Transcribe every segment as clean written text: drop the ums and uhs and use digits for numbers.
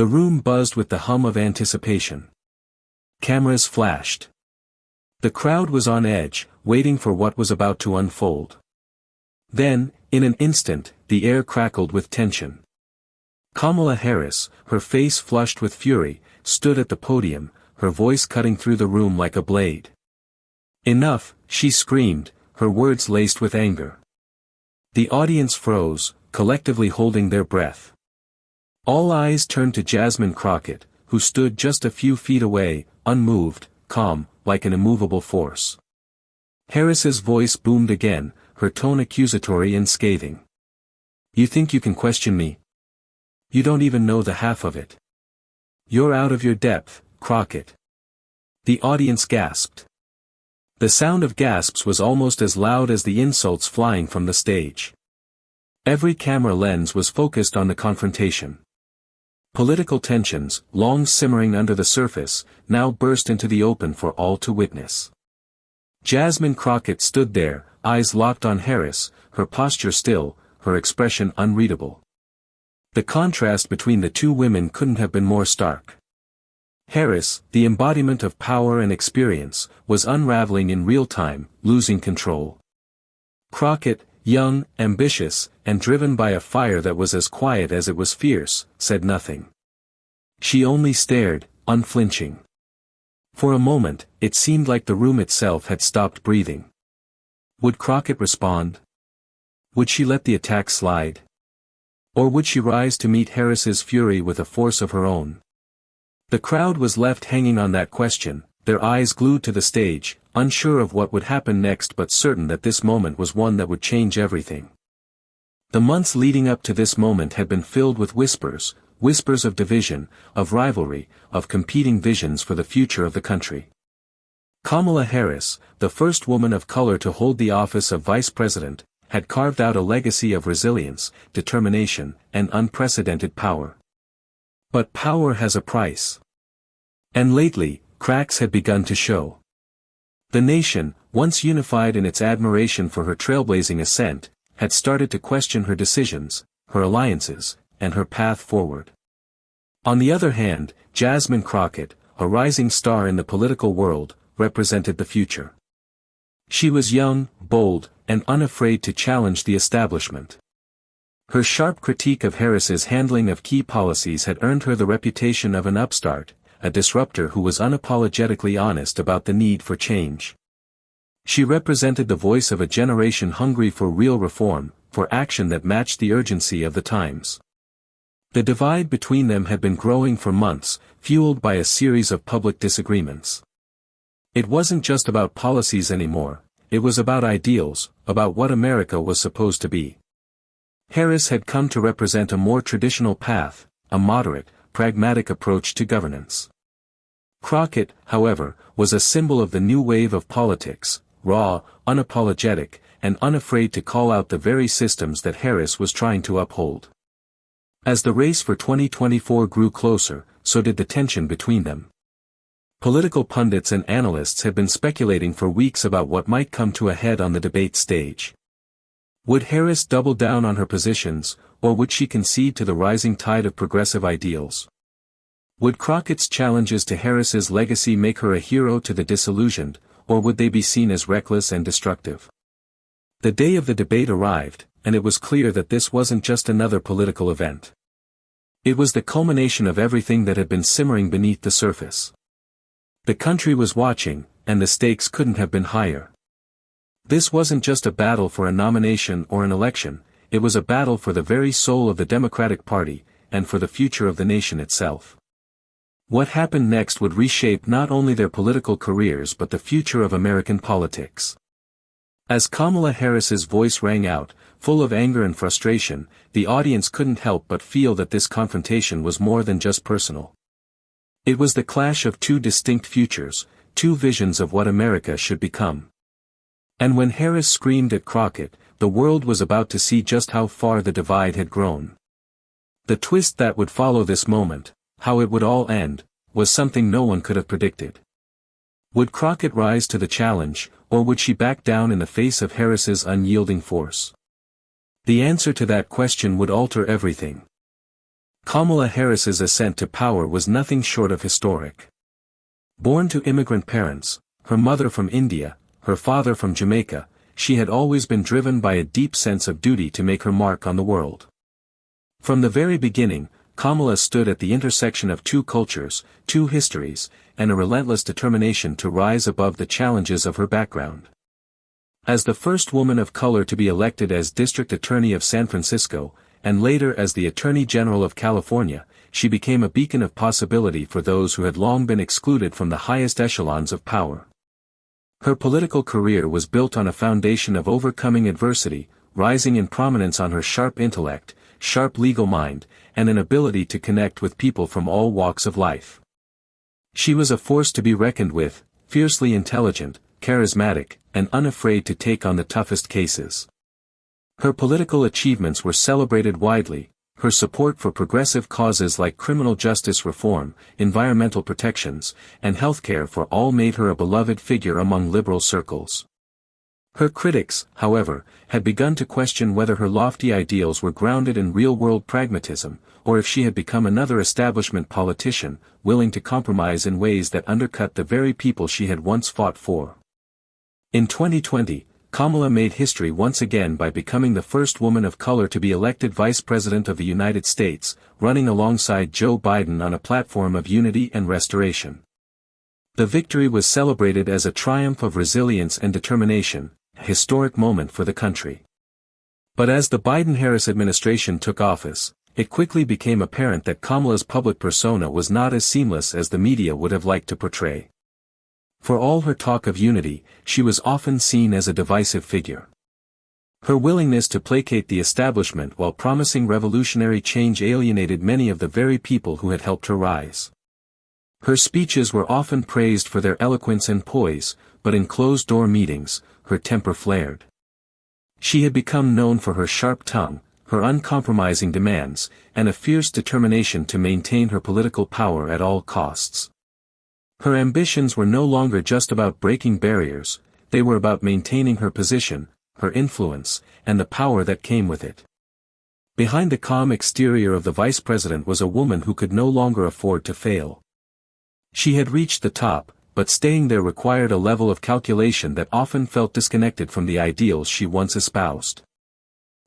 The room buzzed with the hum of anticipation. Cameras flashed. The crowd was on edge, waiting for what was about to unfold. Then, in an instant, the air crackled with tension. Kamala Harris, her face flushed with fury, stood at the podium, her voice cutting through the room like a blade. "Enough," she screamed, her words laced with anger. The audience froze, collectively holding their breath. All eyes turned to Jasmine Crockett, who stood just a few feet away, unmoved, calm, like an immovable force. Harris's voice boomed again, her tone accusatory and scathing. "You think you can question me? You don't even know the half of it. You're out of your depth, Crockett." The audience gasped. The sound of gasps was almost as loud as the insults flying from the stage. Every camera lens was focused on the confrontation. Political tensions, long simmering under the surface, now burst into the open for all to witness. Jasmine Crockett stood there, eyes locked on Harris, her posture still, her expression unreadable. The contrast between the two women couldn't have been more stark. Harris, the embodiment of power and experience, was unraveling in real time, losing control. Crockett, young, ambitious, and driven by a fire that was as quiet as it was fierce, said nothing. She only stared, unflinching. For a moment, it seemed like the room itself had stopped breathing. Would Crockett respond? Would she let the attack slide? Or would she rise to meet Harris's fury with a force of her own? The crowd was left hanging on that question, their eyes glued to the stage, unsure of what would happen next but certain that this moment was one that would change everything. The months leading up to this moment had been filled with whispers of division, of rivalry, of competing visions for the future of the country. Kamala Harris, the first woman of color to hold the office of vice president, had carved out a legacy of resilience, determination, and unprecedented power. But power has a price. And lately, cracks had begun to show. The nation, once unified in its admiration for her trailblazing ascent, had started to question her decisions, her alliances, and her path forward. On the other hand, Jasmine Crockett, a rising star in the political world, represented the future. She was young, bold, and unafraid to challenge the establishment. Her sharp critique of Harris's handling of key policies had earned her the reputation of an upstart, a disruptor who was unapologetically honest about the need for change. She represented the voice of a generation hungry for real reform, for action that matched the urgency of the times. The divide between them had been growing for months, fueled by a series of public disagreements. It wasn't just about policies anymore, it was about ideals, about what America was supposed to be. Harris had come to represent a more traditional path, a moderate, pragmatic approach to governance. Crockett, however, was a symbol of the new wave of politics, raw, unapologetic, and unafraid to call out the very systems that Harris was trying to uphold. As the race for 2024 grew closer, so did the tension between them. Political pundits and analysts had been speculating for weeks about what might come to a head on the debate stage. Would Harris double down on her positions, or would she concede to the rising tide of progressive ideals? Would Crockett's challenges to Harris's legacy make her a hero to the disillusioned, or would they be seen as reckless and destructive? The day of the debate arrived, and it was clear that this wasn't just another political event. It was the culmination of everything that had been simmering beneath the surface. The country was watching, and the stakes couldn't have been higher. This wasn't just a battle for a nomination or an election, it was a battle for the very soul of the Democratic Party, and for the future of the nation itself. What happened next would reshape not only their political careers but the future of American politics. As Kamala Harris's voice rang out, full of anger and frustration, the audience couldn't help but feel that this confrontation was more than just personal. It was the clash of two distinct futures, two visions of what America should become. And when Harris screamed at Crockett, the world was about to see just how far the divide had grown. The twist that would follow this moment, how it would all end, was something no one could have predicted. Would Crockett rise to the challenge, or would she back down in the face of Harris's unyielding force? The answer to that question would alter everything. Kamala Harris's ascent to power was nothing short of historic. Born to immigrant parents, her mother from India, her father from Jamaica, she had always been driven by a deep sense of duty to make her mark on the world. From the very beginning, Kamala stood at the intersection of two cultures, two histories, and a relentless determination to rise above the challenges of her background. As the first woman of color to be elected as District Attorney of San Francisco, and later as the Attorney General of California, she became a beacon of possibility for those who had long been excluded from the highest echelons of power. Her political career was built on a foundation of overcoming adversity, rising in prominence on her sharp intellect, sharp legal mind, and an ability to connect with people from all walks of life. She was a force to be reckoned with, fiercely intelligent, charismatic, and unafraid to take on the toughest cases. Her political achievements were celebrated widely. Her support for progressive causes like criminal justice reform, environmental protections, and healthcare for all made her a beloved figure among liberal circles. Her critics, however, had begun to question whether her lofty ideals were grounded in real-world pragmatism, or if she had become another establishment politician, willing to compromise in ways that undercut the very people she had once fought for. In 2020, Kamala made history once again by becoming the first woman of color to be elected Vice President of the United States, running alongside Joe Biden on a platform of unity and restoration. The victory was celebrated as a triumph of resilience and determination, a historic moment for the country. But as the Biden-Harris administration took office, it quickly became apparent that Kamala's public persona was not as seamless as the media would have liked to portray. For all her talk of unity, she was often seen as a divisive figure. Her willingness to placate the establishment while promising revolutionary change alienated many of the very people who had helped her rise. Her speeches were often praised for their eloquence and poise, but in closed-door meetings, her temper flared. She had become known for her sharp tongue, her uncompromising demands, and a fierce determination to maintain her political power at all costs. Her ambitions were no longer just about breaking barriers, they were about maintaining her position, her influence, and the power that came with it. Behind the calm exterior of the vice president was a woman who could no longer afford to fail. She had reached the top, but staying there required a level of calculation that often felt disconnected from the ideals she once espoused.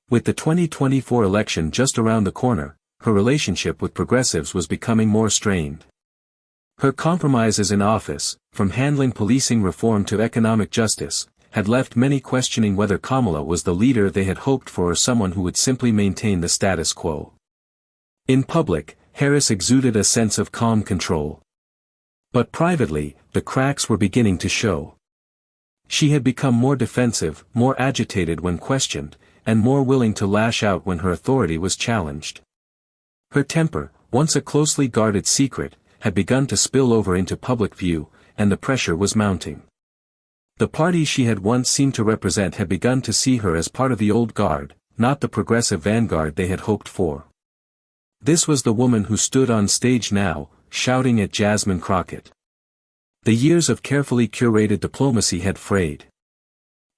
With the 2024 election just around the corner, her relationship with progressives was becoming more strained. Her compromises in office, from handling policing reform to economic justice, had left many questioning whether Kamala was the leader they had hoped for or someone who would simply maintain the status quo. In public, Harris exuded a sense of calm control. But privately, the cracks were beginning to show. She had become more defensive, more agitated when questioned, and more willing to lash out when her authority was challenged. Her temper, once a closely guarded secret, had begun to spill over into public view, and the pressure was mounting. The party she had once seemed to represent had begun to see her as part of the old guard, not the progressive vanguard they had hoped for. This was the woman who stood on stage now, shouting at Jasmine Crockett. The years of carefully curated diplomacy had frayed.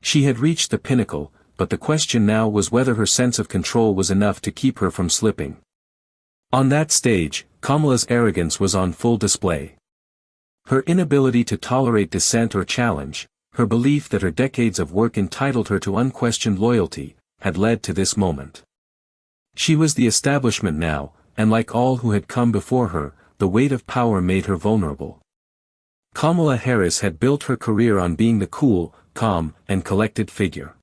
She had reached the pinnacle, but the question now was whether her sense of control was enough to keep her from slipping. On that stage, Kamala's arrogance was on full display. Her inability to tolerate dissent or challenge, her belief that her decades of work entitled her to unquestioned loyalty, had led to this moment. She was the establishment now, and like all who had come before her, the weight of power made her vulnerable. Kamala Harris had built her career on being the cool, calm, and collected figure.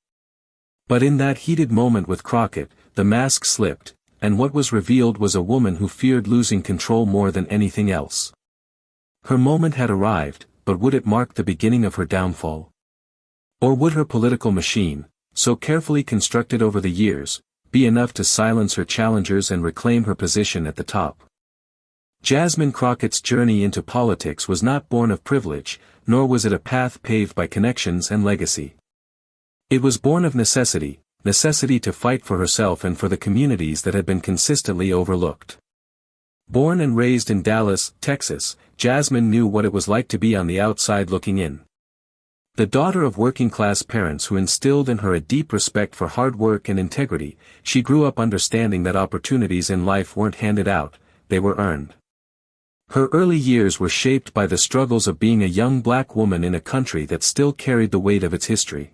But in that heated moment with Crockett, the mask slipped, and what was revealed was a woman who feared losing control more than anything else. Her moment had arrived, but would it mark the beginning of her downfall? Or would her political machine, so carefully constructed over the years, be enough to silence her challengers and reclaim her position at the top? Jasmine Crockett's journey into politics was not born of privilege, nor was it a path paved by connections and legacy. It was born of necessity to fight for herself and for the communities that had been consistently overlooked. Born and raised in Dallas, Texas, Jasmine knew what it was like to be on the outside looking in. The daughter of working-class parents who instilled in her a deep respect for hard work and integrity, she grew up understanding that opportunities in life weren't handed out, they were earned. Her early years were shaped by the struggles of being a young black woman in a country that still carried the weight of its history.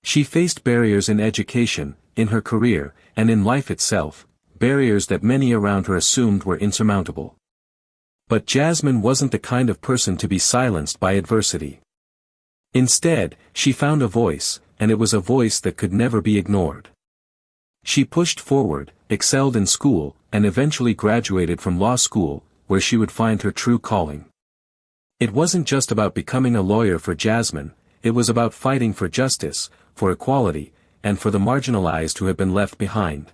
She faced barriers in education, in her career, and in life itself, barriers that many around her assumed were insurmountable. But Jasmine wasn't the kind of person to be silenced by adversity. Instead, she found a voice, and it was a voice that could never be ignored. She pushed forward, excelled in school, and eventually graduated from law school, where she would find her true calling. It wasn't just about becoming a lawyer for Jasmine, it was about fighting for justice, for equality, and for the marginalized who had been left behind.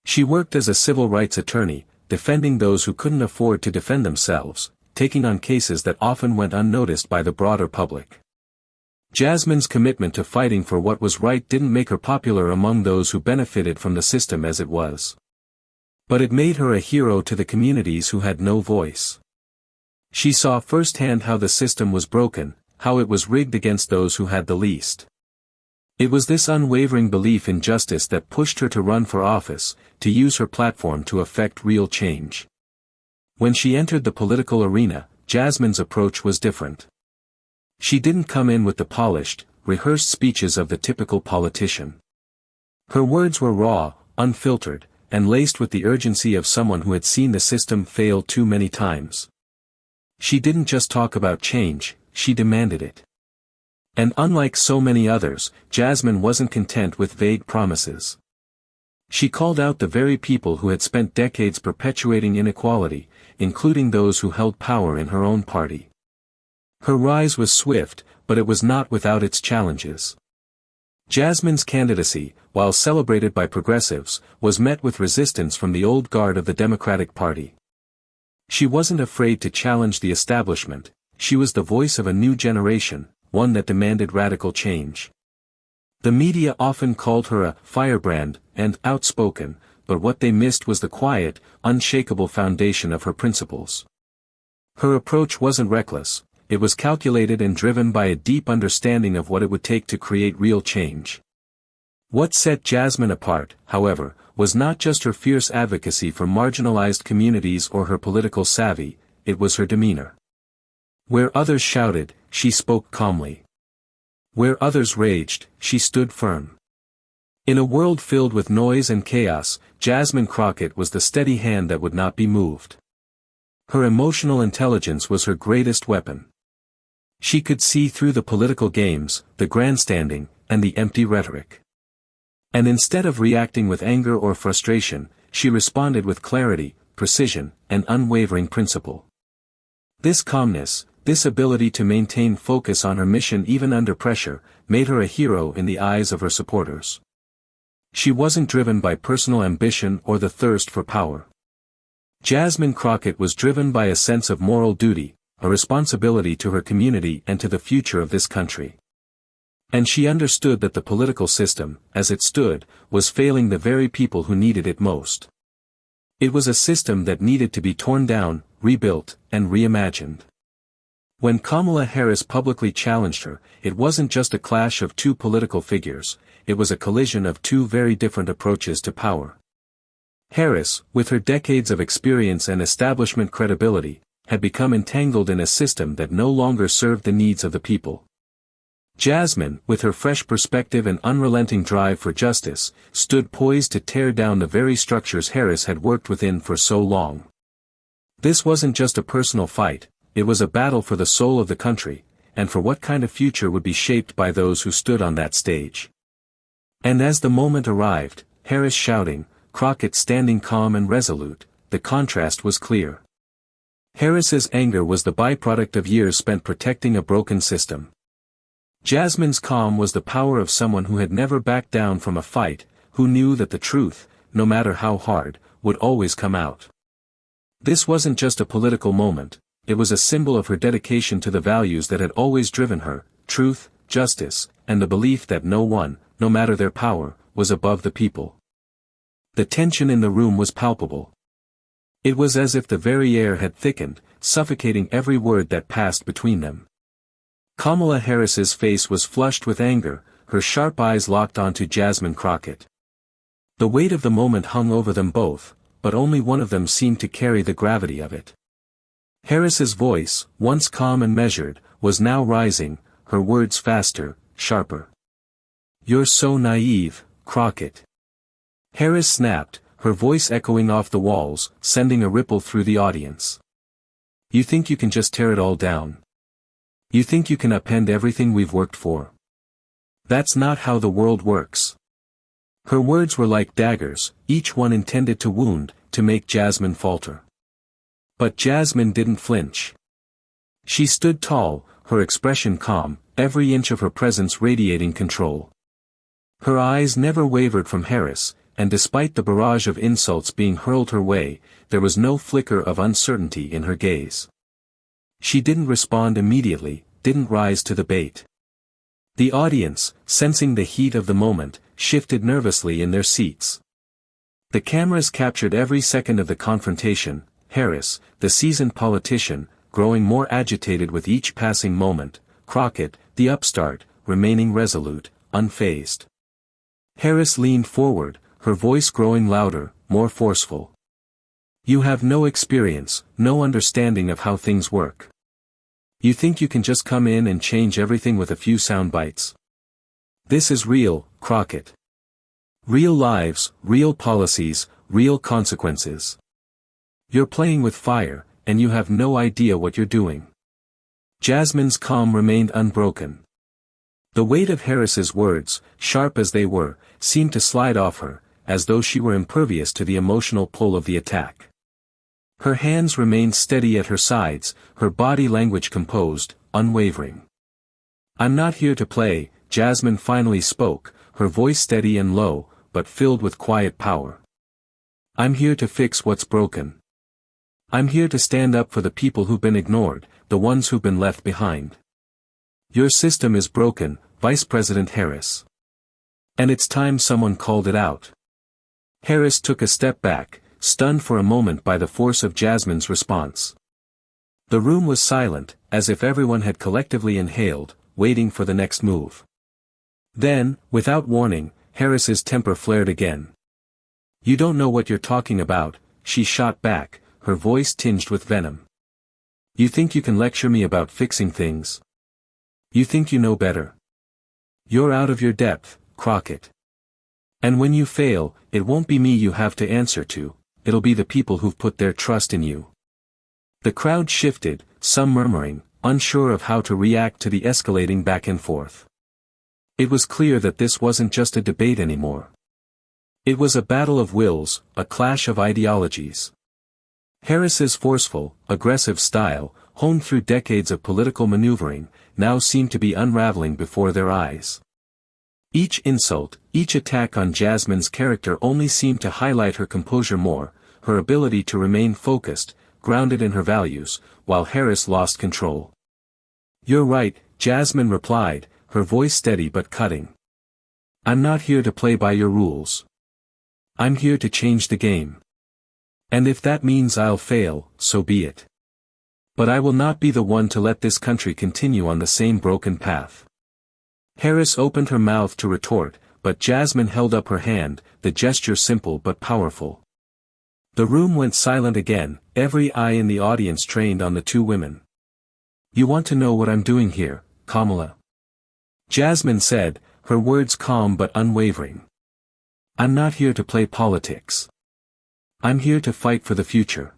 She worked as a civil rights attorney, defending those who couldn't afford to defend themselves, taking on cases that often went unnoticed by the broader public. Jasmine's commitment to fighting for what was right didn't make her popular among those who benefited from the system as it was. But it made her a hero to the communities who had no voice. She saw firsthand how the system was broken, how it was rigged against those who had the least. It was this unwavering belief in justice that pushed her to run for office, to use her platform to effect real change. When she entered the political arena, Jasmine's approach was different. She didn't come in with the polished, rehearsed speeches of the typical politician. Her words were raw, unfiltered, and laced with the urgency of someone who had seen the system fail too many times. She didn't just talk about change, she demanded it. And unlike so many others, Jasmine wasn't content with vague promises. She called out the very people who had spent decades perpetuating inequality, including those who held power in her own party. Her rise was swift, but it was not without its challenges. Jasmine's candidacy, while celebrated by progressives, was met with resistance from the old guard of the Democratic Party. She wasn't afraid to challenge the establishment, she was the voice of a new generation, one that demanded radical change. The media often called her a firebrand and outspoken, but what they missed was the quiet, unshakable foundation of her principles. Her approach wasn't reckless, it was calculated and driven by a deep understanding of what it would take to create real change. What set Jasmine apart, however, was not just her fierce advocacy for marginalized communities or her political savvy, it was her demeanor. Where others shouted, she spoke calmly. Where others raged, she stood firm. In a world filled with noise and chaos, Jasmine Crockett was the steady hand that would not be moved. Her emotional intelligence was her greatest weapon. She could see through the political games, the grandstanding, and the empty rhetoric. And instead of reacting with anger or frustration, she responded with clarity, precision, and unwavering principle. This calmness, this ability to maintain focus on her mission even under pressure, made her a hero in the eyes of her supporters. She wasn't driven by personal ambition or the thirst for power. Jasmine Crockett was driven by a sense of moral duty, a responsibility to her community and to the future of this country. And she understood that the political system, as it stood, was failing the very people who needed it most. It was a system that needed to be torn down, rebuilt, and reimagined. When Kamala Harris publicly challenged her, it wasn't just a clash of two political figures, it was a collision of two very different approaches to power. Harris, with her decades of experience and establishment credibility, had become entangled in a system that no longer served the needs of the people. Jasmine, with her fresh perspective and unrelenting drive for justice, stood poised to tear down the very structures Harris had worked within for so long. This wasn't just a personal fight, it was a battle for the soul of the country, and for what kind of future would be shaped by those who stood on that stage. And as the moment arrived, Harris shouting, Crockett standing calm and resolute, the contrast was clear. Harris's anger was the byproduct of years spent protecting a broken system. Jasmine's calm was the power of someone who had never backed down from a fight, who knew that the truth, no matter how hard, would always come out. This wasn't just a political moment, it was a symbol of her dedication to the values that had always driven her, truth, justice, and the belief that no one, no matter their power, was above the people. The tension in the room was palpable. It was as if the very air had thickened, suffocating every word that passed between them. Kamala Harris's face was flushed with anger, her sharp eyes locked onto Jasmine Crockett. The weight of the moment hung over them both, but only one of them seemed to carry the gravity of it. Harris's voice, once calm and measured, was now rising, her words faster, sharper. "You're so naive, Crockett." Harris snapped, her voice echoing off the walls, sending a ripple through the audience. "You think you can just tear it all down? You think you can upend everything we've worked for? That's not how the world works." Her words were like daggers, each one intended to wound, to make Jasmine falter. But Jasmine didn't flinch. She stood tall, her expression calm, every inch of her presence radiating control. Her eyes never wavered from Harris, and despite the barrage of insults being hurled her way, there was no flicker of uncertainty in her gaze. She didn't respond immediately, didn't rise to the bait. The audience, sensing the heat of the moment, shifted nervously in their seats. The cameras captured every second of the confrontation, Harris, the seasoned politician, growing more agitated with each passing moment, Crockett, the upstart, remaining resolute, unfazed. Harris leaned forward, her voice growing louder, more forceful. "You have no experience, no understanding of how things work. You think you can just come in and change everything with a few sound bites? This is real, Crockett. Real lives, real policies, real consequences. You're playing with fire, and you have no idea what you're doing." Jasmine's calm remained unbroken. The weight of Harris's words, sharp as they were, seemed to slide off her, as though she were impervious to the emotional pull of the attack. Her hands remained steady at her sides, her body language composed, unwavering. "I'm not here to play," Jasmine finally spoke, her voice steady and low, but filled with quiet power. "I'm here to fix what's broken. I'm here to stand up for the people who've been ignored, the ones who've been left behind. Your system is broken, Vice President Harris. And it's time someone called it out." Harris took a step back, stunned for a moment by the force of Jasmine's response. The room was silent, as if everyone had collectively inhaled, waiting for the next move. Then, without warning, Harris's temper flared again. "You don't know what you're talking about," she shot back, her voice tinged with venom. "You think you can lecture me about fixing things? You think you know better? You're out of your depth, Crockett. And when you fail, it won't be me you have to answer to, it'll be the people who've put their trust in you." The crowd shifted, some murmuring, unsure of how to react to the escalating back and forth. It was clear that this wasn't just a debate anymore. It was a battle of wills, a clash of ideologies. Harris's forceful, aggressive style, honed through decades of political maneuvering, now seemed to be unraveling before their eyes. Each insult, each attack on Jasmine's character only seemed to highlight her composure more, her ability to remain focused, grounded in her values, while Harris lost control. "You're right," Jasmine replied, her voice steady but cutting. "I'm not here to play by your rules. I'm here to change the game. And if that means I'll fail, so be it. But I will not be the one to let this country continue on the same broken path." Harris opened her mouth to retort, but Jasmine held up her hand, the gesture simple but powerful. The room went silent again, every eye in the audience trained on the two women. "You want to know what I'm doing here, Kamala?" Jasmine said, her words calm but unwavering. "I'm not here to play politics. I'm here to fight for the future.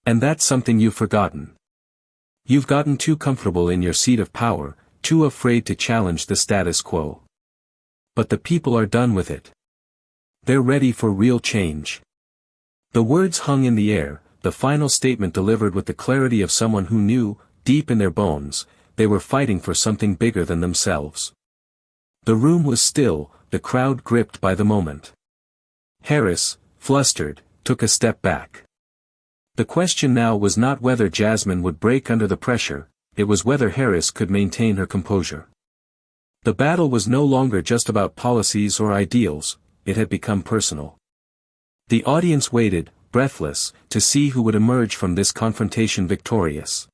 And that's something you've forgotten. You've gotten too comfortable in your seat of power, too afraid to challenge the status quo. But the people are done with it. They're ready for real change." The words hung in the air, the final statement delivered with the clarity of someone who knew, deep in their bones, they were fighting for something bigger than themselves. The room was still, the crowd gripped by the moment. Harris, flustered, took a step back. The question now was not whether Jasmine would break under the pressure, it was whether Harris could maintain her composure. The battle was no longer just about policies or ideals, it had become personal. The audience waited, breathless, to see who would emerge from this confrontation victorious.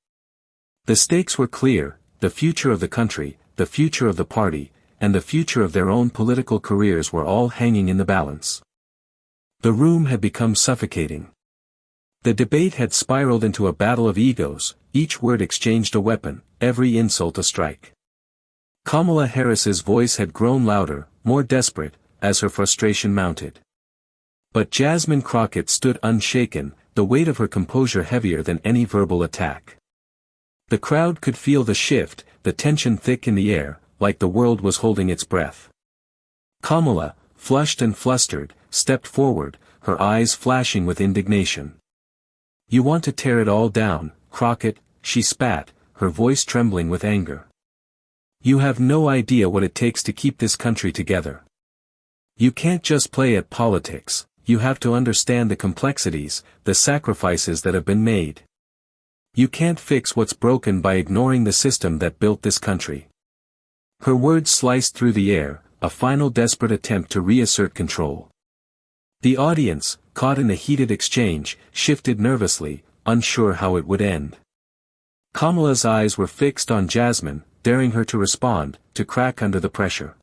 The stakes were clear, the future of the country, the future of the party, and the future of their own political careers were all hanging in the balance. The room had become suffocating. The debate had spiraled into a battle of egos, each word exchanged a weapon, every insult a strike. Kamala Harris's voice had grown louder, more desperate, as her frustration mounted. But Jasmine Crockett stood unshaken, the weight of her composure heavier than any verbal attack. The crowd could feel the shift, the tension thick in the air, like the world was holding its breath. Kamala, flushed and flustered, stepped forward, her eyes flashing with indignation. "You want to tear it all down, Crockett," she spat, her voice trembling with anger. "You have no idea what it takes to keep this country together. You can't just play at politics, you have to understand the complexities, the sacrifices that have been made. You can't fix what's broken by ignoring the system that built this country." Her words sliced through the air, a final desperate attempt to reassert control. The audience, caught in the heated exchange, shifted nervously, unsure how it would end. Kamala's eyes were fixed on Jasmine, daring her to respond, to crack under the pressure.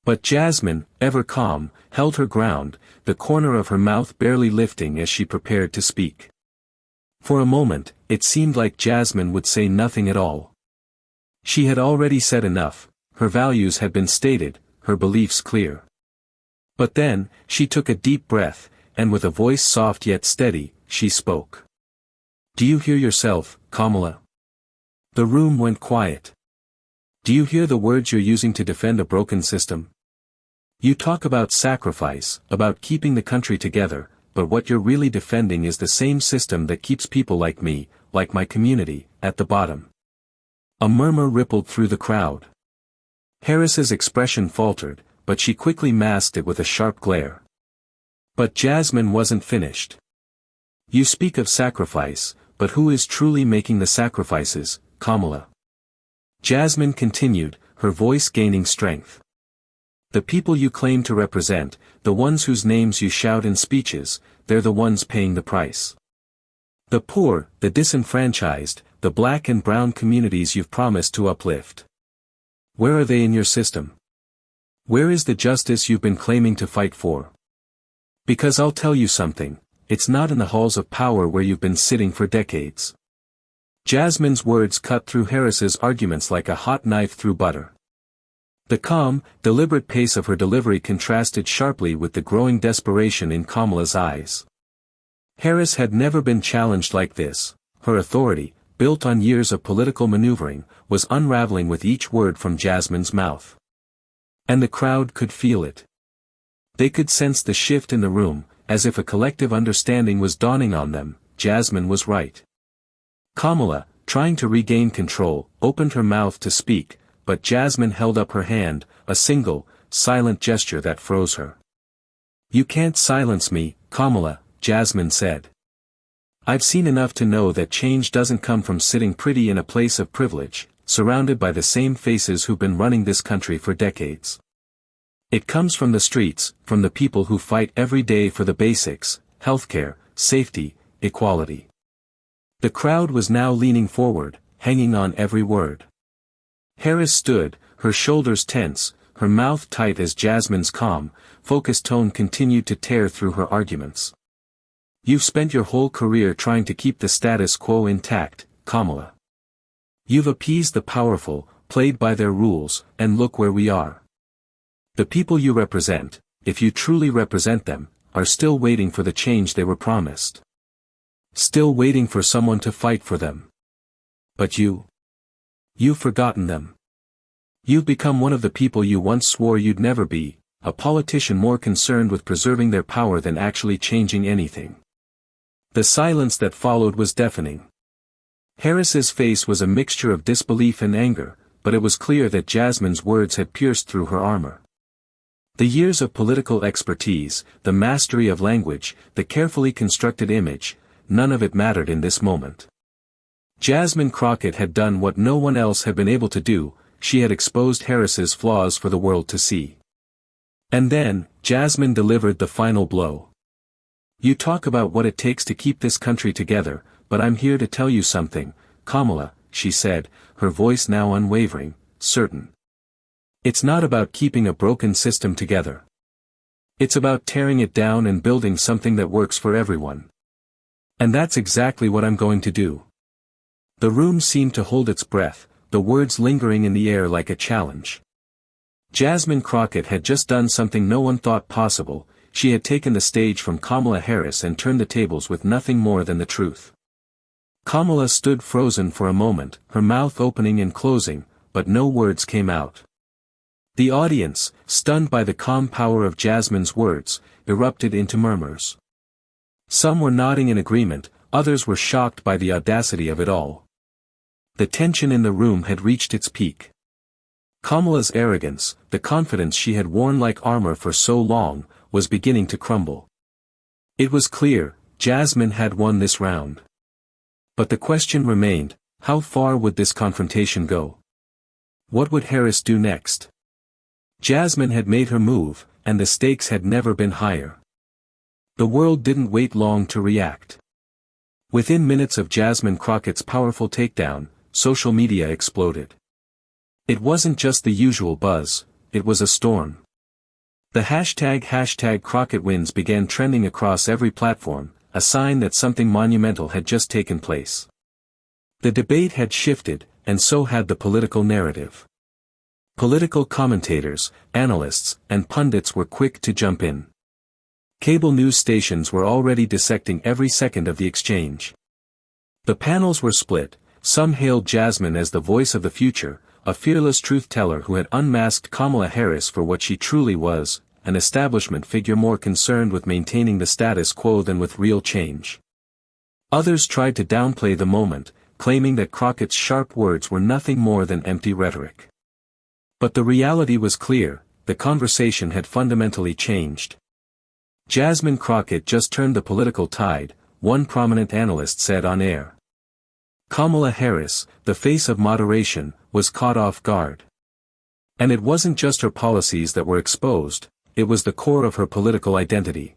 But Jasmine, ever calm, held her ground, the corner of her mouth barely lifting as she prepared to speak. For a moment, it seemed like Jasmine would say nothing at all. She had already said enough, her values had been stated, her beliefs clear. But then, she took a deep breath, and with a voice soft yet steady, she spoke. "Do you hear yourself, Kamala?" The room went quiet. "Do you hear the words you're using to defend a broken system? You talk about sacrifice, about keeping the country together, but what you're really defending is the same system that keeps people like me, like my community, at the bottom." A murmur rippled through the crowd. Harris's expression faltered, but she quickly masked it with a sharp glare. But Jasmine wasn't finished. "You speak of sacrifice, but who is truly making the sacrifices, Kamala?" Jasmine continued, her voice gaining strength. "The people you claim to represent, the ones whose names you shout in speeches, they're the ones paying the price. The poor, the disenfranchised, the black and brown communities you've promised to uplift. Where are they in your system? Where is the justice you've been claiming to fight for? Because I'll tell you something, it's not in the halls of power where you've been sitting for decades." Jasmine's words cut through Harris's arguments like a hot knife through butter. The calm, deliberate pace of her delivery contrasted sharply with the growing desperation in Kamala's eyes. Harris had never been challenged like this. Her authority, built on years of political maneuvering, was unraveling with each word from Jasmine's mouth. And the crowd could feel it. They could sense the shift in the room, as if a collective understanding was dawning on them. Jasmine was right. Kamala, trying to regain control, opened her mouth to speak, but Jasmine held up her hand, a single, silent gesture that froze her. "You can't silence me, Kamala," Jasmine said. "I've seen enough to know that change doesn't come from sitting pretty in a place of privilege, surrounded by the same faces who've been running this country for decades. It comes from the streets, from the people who fight every day for the basics, healthcare, safety, equality." The crowd was now leaning forward, hanging on every word. Harris stood, her shoulders tense, her mouth tight as Jasmine's calm, focused tone continued to tear through her arguments. "You've spent your whole career trying to keep the status quo intact, Kamala. You've appeased the powerful, played by their rules, and look where we are. The people you represent, if you truly represent them, are still waiting for the change they were promised. Still waiting for someone to fight for them. But you've forgotten them. You've become one of the people you once swore you'd never be, a politician more concerned with preserving their power than actually changing anything." The silence that followed was deafening. Harris's face was a mixture of disbelief and anger, but it was clear that Jasmine's words had pierced through her armor. The years of political expertise, the mastery of language, the carefully constructed image, none of it mattered in this moment. Jasmine Crockett had done what no one else had been able to do, she had exposed Harris's flaws for the world to see. And then, Jasmine delivered the final blow. "You talk about what it takes to keep this country together, but I'm here to tell you something, Kamala," she said, her voice now unwavering, certain. It's not about keeping a broken system together. It's about tearing it down and building something that works for everyone. And that's exactly what I'm going to do. The room seemed to hold its breath, the words lingering in the air like a challenge. Jasmine Crockett had just done something no one thought possible. She had taken the stage from Kamala Harris and turned the tables with nothing more than the truth. Kamala stood frozen for a moment, her mouth opening and closing, but no words came out. The audience, stunned by the calm power of Jasmine's words, erupted into murmurs. Some were nodding in agreement, others were shocked by the audacity of it all. The tension in the room had reached its peak. Kamala's arrogance, the confidence she had worn like armor for so long, was beginning to crumble. It was clear, Jasmine had won this round. But the question remained, how far would this confrontation go? What would Harris do next? Jasmine had made her move, and the stakes had never been higher. The world didn't wait long to react. Within minutes of Jasmine Crockett's powerful takedown, social media exploded. It wasn't just the usual buzz, it was a storm. The hashtag Crockett wins began trending across every platform, a sign that something monumental had just taken place. The debate had shifted, and so had the political narrative. Political commentators, analysts, and pundits were quick to jump in. Cable news stations were already dissecting every second of the exchange. The panels were split, some hailed Jasmine as the voice of the future, a fearless truth-teller who had unmasked Kamala Harris for what she truly was, an establishment figure more concerned with maintaining the status quo than with real change. Others tried to downplay the moment, claiming that Crockett's sharp words were nothing more than empty rhetoric. But the reality was clear, the conversation had fundamentally changed. Jasmine Crockett just turned the political tide, one prominent analyst said on air. Kamala Harris, the face of moderation, was caught off guard. And it wasn't just her policies that were exposed, it was the core of her political identity.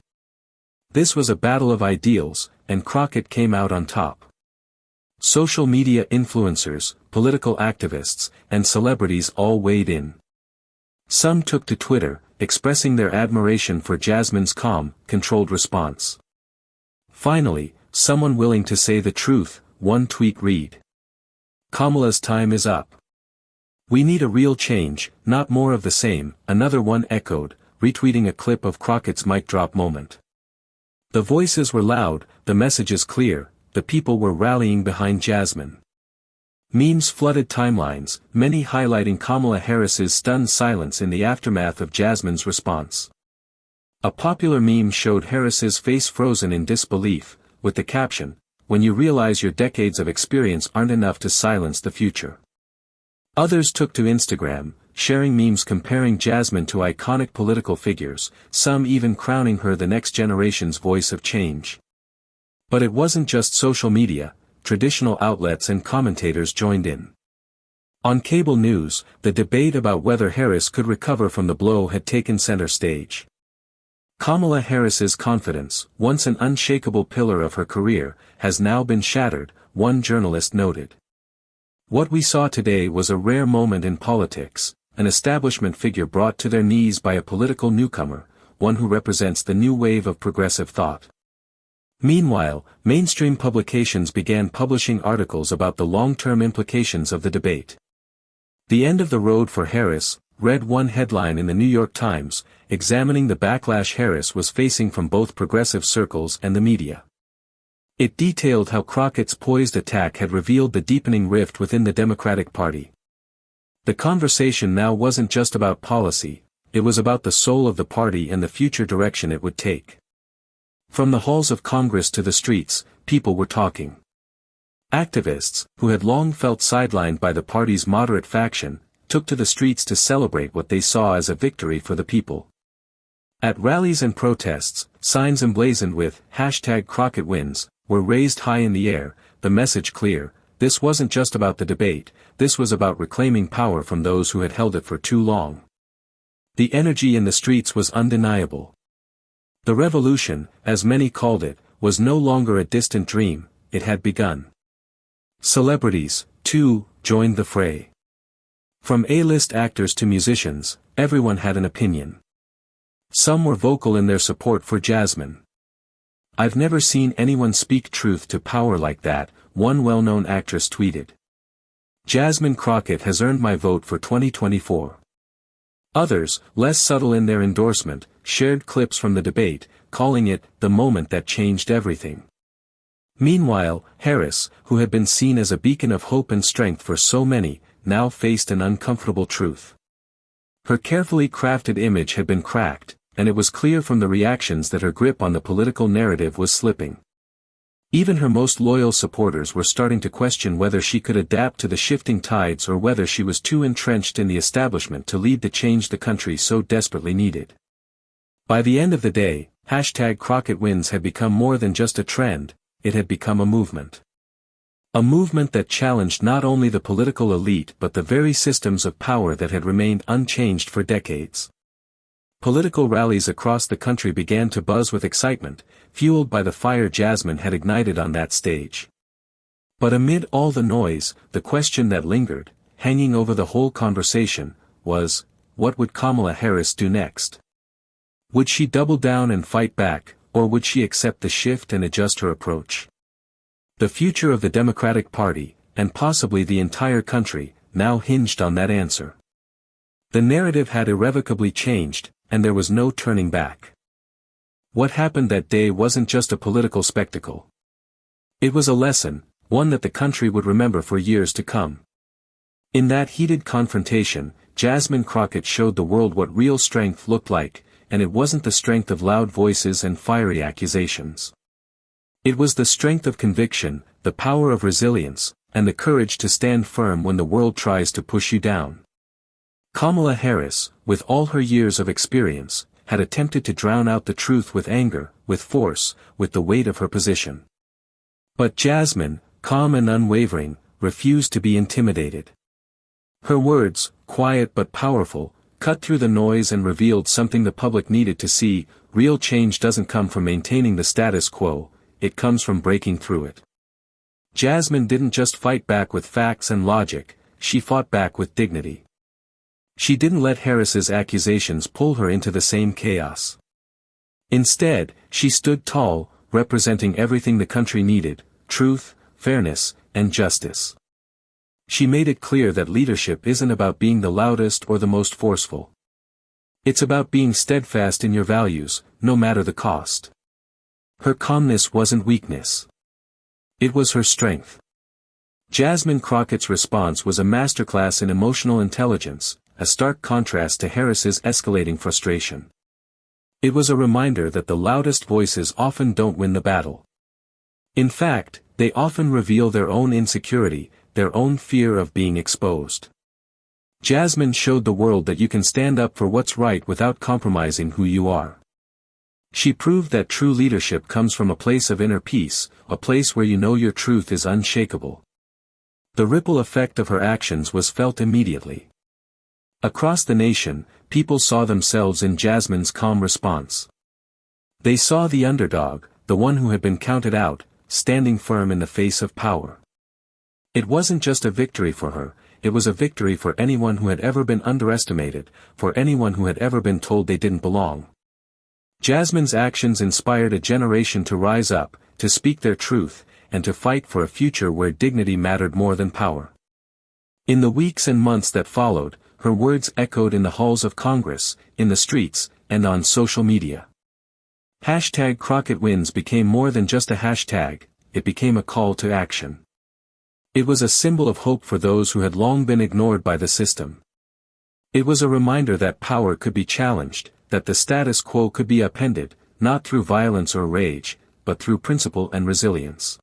This was a battle of ideals, and Crockett came out on top. Social media influencers, political activists, and celebrities all weighed in. Some took to Twitter, expressing their admiration for Jasmine's calm, controlled response. Finally, someone willing to say the truth, one tweet read. Kamala's time is up. We need a real change, not more of the same, another one echoed, retweeting a clip of Crockett's mic drop moment. The voices were loud, the messages clear, the people were rallying behind Jasmine. Memes flooded timelines, many highlighting Kamala Harris's stunned silence in the aftermath of Jasmine's response. A popular meme showed Harris's face frozen in disbelief, with the caption, "When you realize your decades of experience aren't enough to silence the future." Others took to Instagram, sharing memes comparing Jasmine to iconic political figures, some even crowning her the next generation's voice of change. But it wasn't just social media, traditional outlets and commentators joined in. On cable news, the debate about whether Harris could recover from the blow had taken center stage. Kamala Harris's confidence, once an unshakable pillar of her career, has now been shattered, one journalist noted. What we saw today was a rare moment in politics, an establishment figure brought to their knees by a political newcomer, one who represents the new wave of progressive thought. Meanwhile, mainstream publications began publishing articles about the long-term implications of the debate. "The end of the road for Harris," read one headline in the New York Times, examining the backlash Harris was facing from both progressive circles and the media. It detailed how Crockett's poised attack had revealed the deepening rift within the Democratic Party. The conversation now wasn't just about policy, it was about the soul of the party and the future direction it would take. From the halls of Congress to the streets, people were talking. Activists, who had long felt sidelined by the party's moderate faction, took to the streets to celebrate what they saw as a victory for the people. At rallies and protests, signs emblazoned with #Crockett wins, were raised high in the air, the message clear: this wasn't just about the debate, this was about reclaiming power from those who had held it for too long. The energy in the streets was undeniable. The revolution, as many called it, was no longer a distant dream, it had begun. Celebrities, too, joined the fray. From A-list actors to musicians, everyone had an opinion. Some were vocal in their support for Jasmine. "I've never seen anyone speak truth to power like that," one well-known actress tweeted. "Jasmine Crockett has earned my vote for 2024. Others, less subtle in their endorsement, shared clips from the debate, calling it the moment that changed everything. Meanwhile, Harris, who had been seen as a beacon of hope and strength for so many, now faced an uncomfortable truth. Her carefully crafted image had been cracked, and it was clear from the reactions that her grip on the political narrative was slipping. Even her most loyal supporters were starting to question whether she could adapt to the shifting tides or whether she was too entrenched in the establishment to lead the change the country so desperately needed. By the end of the day, #Crockett wins had become more than just a trend, it had become a movement. A movement that challenged not only the political elite but the very systems of power that had remained unchanged for decades. Political rallies across the country began to buzz with excitement, fueled by the fire Jasmine had ignited on that stage. But amid all the noise, the question that lingered, hanging over the whole conversation, was, what would Kamala Harris do next? Would she double down and fight back, or would she accept the shift and adjust her approach? The future of the Democratic Party, and possibly the entire country, now hinged on that answer. The narrative had irrevocably changed, and there was no turning back. What happened that day wasn't just a political spectacle. It was a lesson, one that the country would remember for years to come. In that heated confrontation, Jasmine Crockett showed the world what real strength looked like, and it wasn't the strength of loud voices and fiery accusations. It was the strength of conviction, the power of resilience, and the courage to stand firm when the world tries to push you down. Kamala Harris, with all her years of experience, had attempted to drown out the truth with anger, with force, with the weight of her position. But Jasmine, calm and unwavering, refused to be intimidated. Her words, quiet but powerful, cut through the noise and revealed something the public needed to see: real change doesn't come from maintaining the status quo, it comes from breaking through it. Jasmine didn't just fight back with facts and logic, she fought back with dignity. She didn't let Harris's accusations pull her into the same chaos. Instead, she stood tall, representing everything the country needed: truth, fairness, and justice. She made it clear that leadership isn't about being the loudest or the most forceful. It's about being steadfast in your values, no matter the cost. Her calmness wasn't weakness. It was her strength. Jasmine Crockett's response was a masterclass in emotional intelligence, a stark contrast to Harris's escalating frustration. It was a reminder that the loudest voices often don't win the battle. In fact, they often reveal their own insecurity, their own fear of being exposed. Jasmine showed the world that you can stand up for what's right without compromising who you are. She proved that true leadership comes from a place of inner peace, a place where you know your truth is unshakable. The ripple effect of her actions was felt immediately. Across the nation, people saw themselves in Jasmine's calm response. They saw the underdog, the one who had been counted out, standing firm in the face of power. It wasn't just a victory for her, it was a victory for anyone who had ever been underestimated, for anyone who had ever been told they didn't belong. Jasmine's actions inspired a generation to rise up, to speak their truth, and to fight for a future where dignity mattered more than power. In the weeks and months that followed, her words echoed in the halls of Congress, in the streets, and on social media. #Crockett wins became more than just a hashtag, it became a call to action. It was a symbol of hope for those who had long been ignored by the system. It was a reminder that power could be challenged, that the status quo could be upended, not through violence or rage, but through principle and resilience.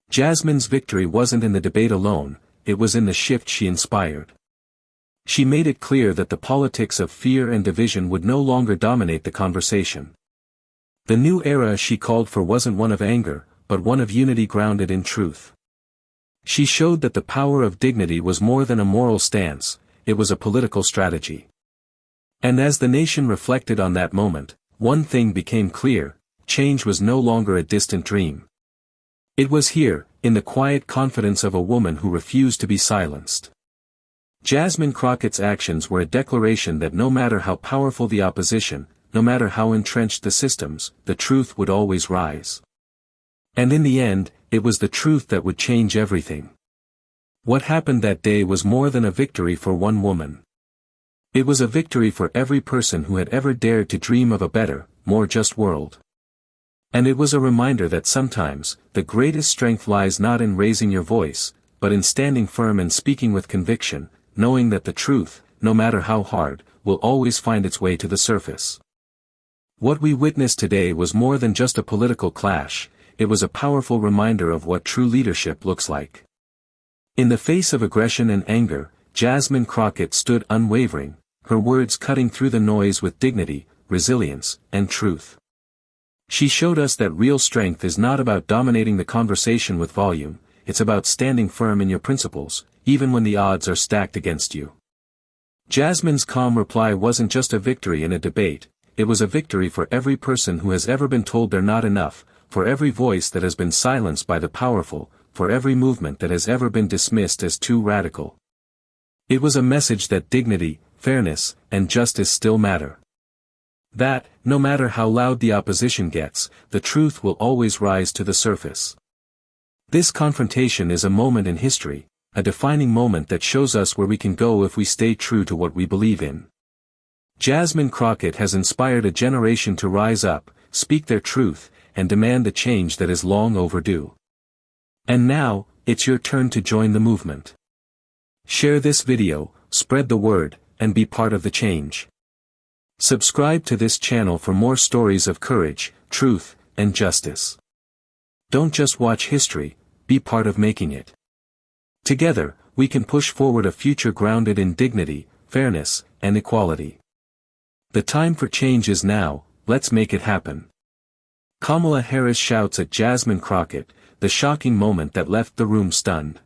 Jasmine's victory wasn't in the debate alone, it was in the shift she inspired. She made it clear that the politics of fear and division would no longer dominate the conversation. The new era she called for wasn't one of anger, but one of unity grounded in truth. She showed that the power of dignity was more than a moral stance, it was a political strategy. And as the nation reflected on that moment, one thing became clear: change was no longer a distant dream. It was here, in the quiet confidence of a woman who refused to be silenced. Jasmine Crockett's actions were a declaration that no matter how powerful the opposition, no matter how entrenched the systems, the truth would always rise. And in the end, it was the truth that would change everything. What happened that day was more than a victory for one woman. It was a victory for every person who had ever dared to dream of a better, more just world. And it was a reminder that sometimes, the greatest strength lies not in raising your voice, but in standing firm and speaking with conviction, knowing that the truth, no matter how hard, will always find its way to the surface. What we witnessed today was more than just a political clash, it was a powerful reminder of what true leadership looks like. In the face of aggression and anger, Jasmine Crockett stood unwavering, her words cutting through the noise with dignity, resilience, and truth. She showed us that real strength is not about dominating the conversation with volume, it's about standing firm in your principles, even when the odds are stacked against you. Jasmine's calm reply wasn't just a victory in a debate, it was a victory for every person who has ever been told they're not enough, for every voice that has been silenced by the powerful, for every movement that has ever been dismissed as too radical. It was a message that dignity, fairness, and justice still matter. That, no matter how loud the opposition gets, the truth will always rise to the surface. This confrontation is a moment in history, a defining moment that shows us where we can go if we stay true to what we believe in. Jasmine Crockett has inspired a generation to rise up, speak their truth, and demand the change that is long overdue. And now, it's your turn to join the movement. Share this video, spread the word, and be part of the change. Subscribe to this channel for more stories of courage, truth, and justice. Don't just watch history, be part of making it. Together, we can push forward a future grounded in dignity, fairness, and equality. The time for change is now, let's make it happen. Kamala Harris shouts at Jasmine Crockett, the shocking moment that left the room stunned.